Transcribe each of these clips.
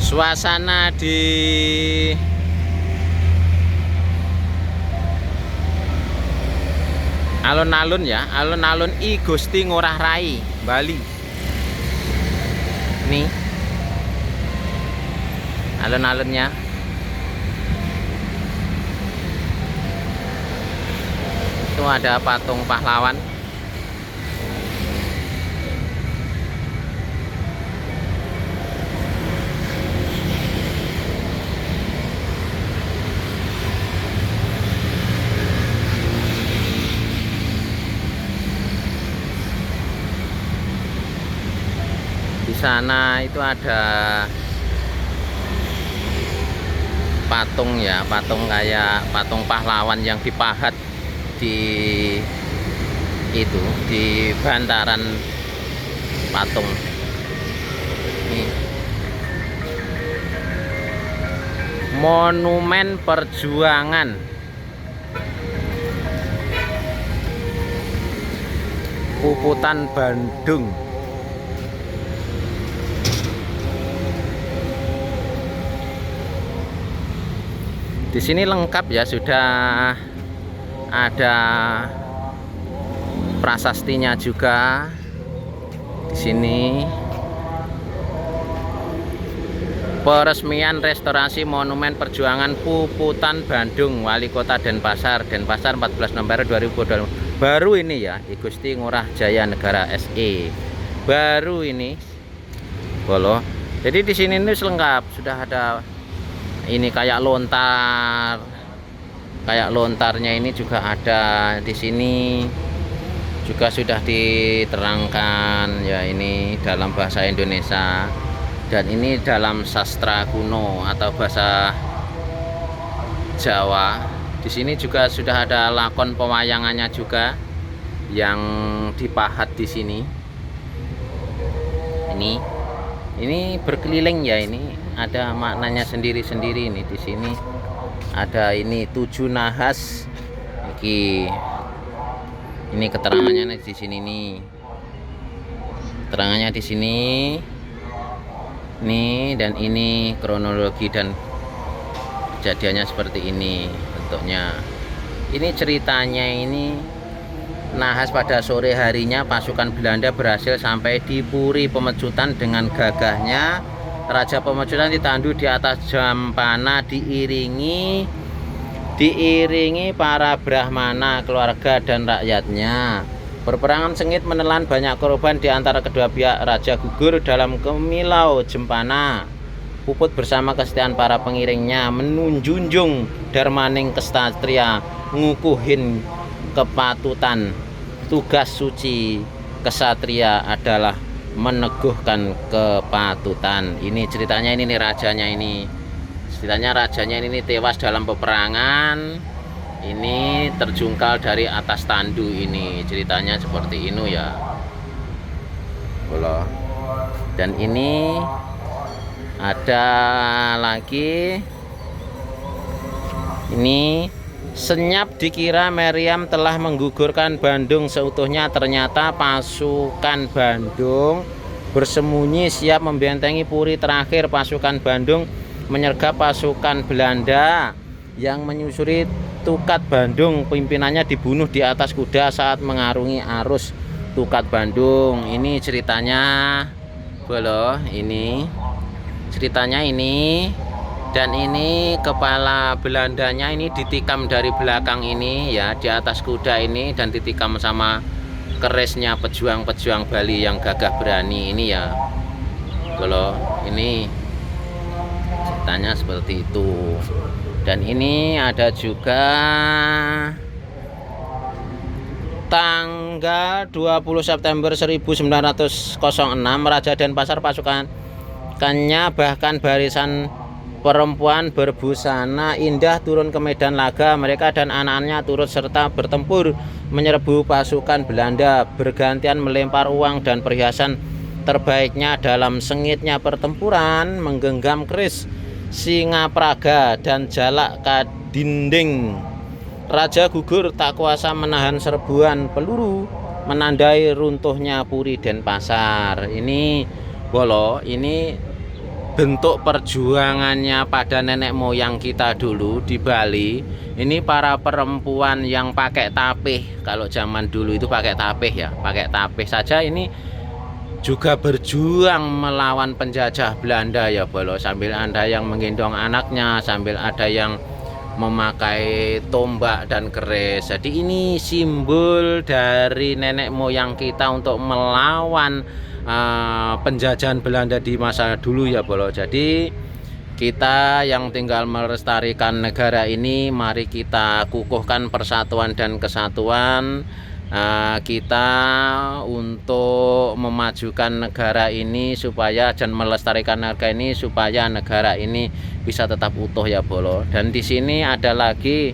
Suasana di alun-alun ya, alun-alun I Gusti Ngurah Rai, Bali. Nih alun-alunnya. Itu ada patung pahlawan. Di sana itu ada patung ya, patung kayak patung pahlawan yang dipahat di itu di bantaran patung. Ini Monumen Perjuangan Puputan Bandung. Di sini lengkap ya, sudah ada prasastinya juga. Di sini peresmian restorasi Monumen Perjuangan Puputan Bandung, Wali Kota Denpasar 14 November 2020. Baru ini ya, I Gusti Ngurah Jaya Negara SE. Baru ini. Bolo. Jadi di sini ini lengkap, sudah ada ini kayak lontar, kayak lontarnya ini juga ada di sini, juga sudah diterangkan ya, ini dalam bahasa Indonesia dan ini dalam sastra kuno atau bahasa Jawa. Di sini juga sudah ada lakon pewayangannya juga yang dipahat di sini. Ini berkeliling ya, ini ada maknanya sendiri-sendiri. Ini di sini ada ini 7 nahas. Ini keterangannya di sini nih. Keterangannya di sini. Nih, dan ini kronologi dan kejadiannya seperti ini bentuknya. Ini ceritanya, ini nahas pada sore harinya pasukan Belanda berhasil sampai di Puri Pemecutan. Dengan gagahnya Raja Pemecutan ditandu di atas jampana diiringi para brahmana, keluarga dan rakyatnya. Perperangan sengit menelan banyak korban di antara kedua pihak. Raja gugur dalam kemilau jempana. Puput bersama kesetiaan para pengiringnya menunjunjung darmaning kesatria, ngukuhin kepatutan. Tugas suci kesatria adalah meneguhkan kepatutan. Ini ceritanya, ini nih rajanya ini. Ceritanya rajanya ini tewas dalam peperangan. Ini terjungkal dari atas tandu ini. Ceritanya seperti ini ya. Dan ini ada lagi. Ini senyap dikira Meriam telah menggugurkan Bandung seutuhnya. Ternyata pasukan Bandung bersembunyi siap membentengi Puri. Terakhir pasukan Bandung menyergap pasukan Belanda yang menyusuri Tukat Bandung. Pimpinannya dibunuh di atas kuda saat mengarungi arus Tukat Bandung. Ini ceritanya, bolo. Ini ceritanya ini. Dan ini kepala Belandanya ini ditikam dari belakang ini ya, di atas kuda ini, dan ditikam sama kerisnya pejuang-pejuang Bali yang gagah berani ini ya. Kalau ini ceritanya seperti itu. Dan ini ada juga tanggal 20 September 1906 Raja Denpasar pasukannya bahkan barisan perempuan berbusana indah turun ke medan laga. Mereka dan anak-anaknya turut serta bertempur menyerbu pasukan Belanda, bergantian melempar uang dan perhiasan terbaiknya. Dalam sengitnya pertempuran menggenggam keris Singapraga dan jalak kadinding. Raja gugur tak kuasa menahan serbuan peluru, menandai runtuhnya Puri Denpasar. Ini bolo, ini bentuk perjuangannya pada nenek moyang kita dulu di Bali. Ini para perempuan yang pakai tapih, kalau zaman dulu itu pakai tapih ya, pakai tapih saja ini juga berjuang melawan penjajah Belanda ya bolo. Sambil ada yang menggendong anaknya, sambil ada yang memakai tombak dan keris. Jadi ini simbol dari nenek moyang kita untuk melawan penjajahan Belanda di masa dulu ya bolo. Jadi kita yang tinggal melestarikan negara ini, mari kita kukuhkan persatuan dan kesatuan kita untuk memajukan negara ini supaya dan melestarikan negara ini supaya negara ini bisa tetap utuh ya bolo. Dan di sini ada lagi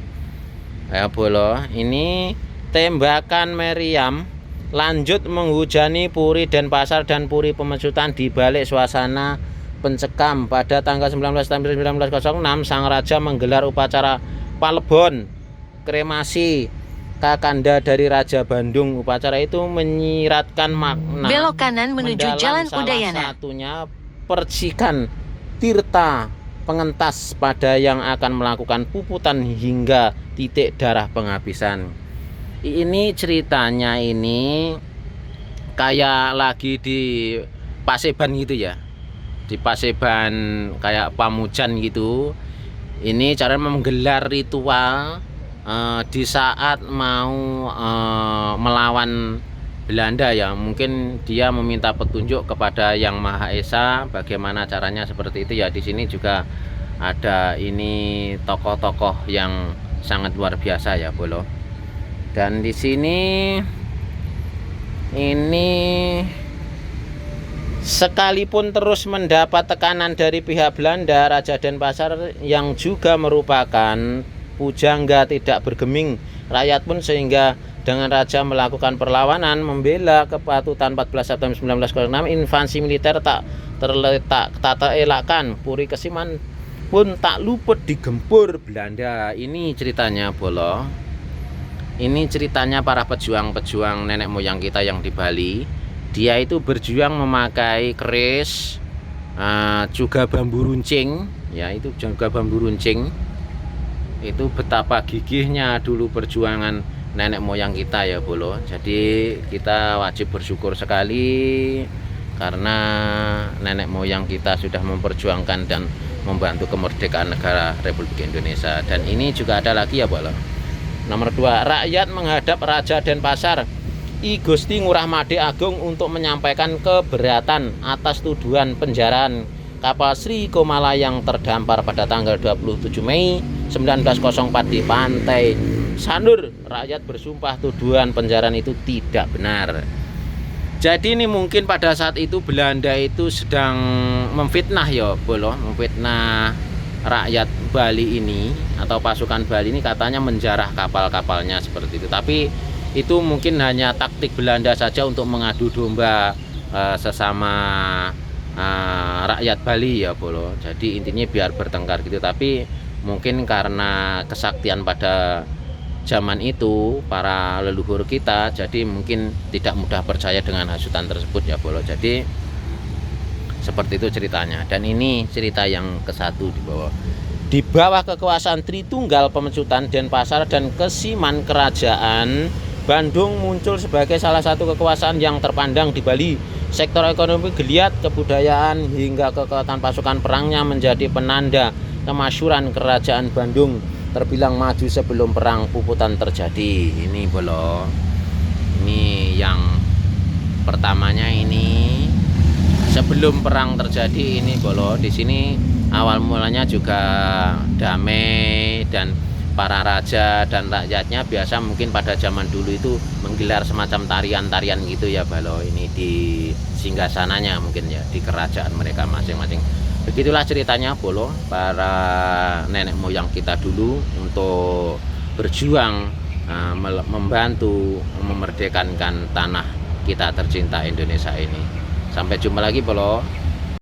ya bolo, ini tembakan meriam lanjut menghujani Puri Denpasar dan Puri Pemecutan di balik suasana pencekam. Pada tanggal 19 September 1906 Sang Raja menggelar upacara palebon kremasi kakanda dari Raja Bandung. Upacara itu menyiratkan makna belok kanan menuju Jalan Udayana. Salah satunya percikan tirta pengentas pada yang akan melakukan puputan hingga titik darah penghabisan. Ini ceritanya ini kayak lagi di Paseban gitu ya, di Paseban kayak Pamujan gitu. Ini cara menggelar ritual di saat mau melawan Belanda ya. Mungkin dia meminta petunjuk kepada Yang Maha Esa bagaimana caranya seperti itu ya. Di sini juga ada ini tokoh-tokoh yang sangat luar biasa ya bolo. Dan di sini ini sekalipun terus mendapat tekanan dari pihak Belanda, Raja Denpasar yang juga merupakan pujangga tidak bergeming rakyat pun, sehingga dengan raja melakukan perlawanan membela kepatutan 14 September 1906, invasi militer tak terelakkan. Puri Kesiman pun tak luput digempur Belanda. Ini ceritanya bolo. Ini ceritanya para pejuang-pejuang nenek moyang kita yang di Bali. Dia itu berjuang memakai keris, juga bambu runcing ya, itu juga bambu runcing. Itu betapa gigihnya dulu perjuangan nenek moyang kita ya bolo. Jadi kita wajib bersyukur sekali karena nenek moyang kita sudah memperjuangkan dan membantu kemerdekaan negara Republik Indonesia. Dan ini juga ada lagi ya bolo. Nomor 2, rakyat menghadap Raja Denpasar I Gusti Ngurah Made Agung untuk menyampaikan keberatan atas tuduhan penjaraan kapal Sri Komala yang terdampar pada tanggal 27 Mei 1904 di pantai Sanur. Rakyat bersumpah tuduhan penjaraan itu tidak benar. Jadi ini mungkin pada saat itu Belanda itu sedang memfitnah ya bolo, memfitnah rakyat Bali ini atau pasukan Bali ini, katanya menjarah kapal-kapalnya seperti itu. Tapi itu mungkin hanya taktik Belanda saja untuk mengadu domba sesama rakyat Bali ya bolo. Jadi intinya biar bertengkar gitu. Tapi mungkin karena kesaktian pada zaman itu para leluhur kita, jadi mungkin tidak mudah percaya dengan hasutan tersebut ya bolo. Jadi seperti itu ceritanya. Dan ini cerita yang ke-1 di bawah. Di bawah kekuasaan Tritunggal Pemecutan, Denpasar dan Kesiman, Kerajaan Bandung muncul sebagai salah satu kekuasaan yang terpandang di Bali. Sektor ekonomi geliat, kebudayaan hingga kekuatan pasukan perangnya menjadi penanda kemasyhuran Kerajaan Bandung, terbilang maju sebelum perang Puputan terjadi. Ini bolo. Ini yang pertamanya, ini sebelum perang terjadi ini bolo. Di sini awal mulanya juga damai dan para raja dan rakyatnya biasa mungkin pada zaman dulu itu menggelar semacam tarian-tarian gitu ya balo. Ini di singgasananya mungkin ya, di kerajaan mereka masing-masing. Begitulah ceritanya bolo, para nenek moyang kita dulu untuk berjuang membantu memerdekakan tanah kita tercinta Indonesia ini. Sampai jumpa lagi bolo.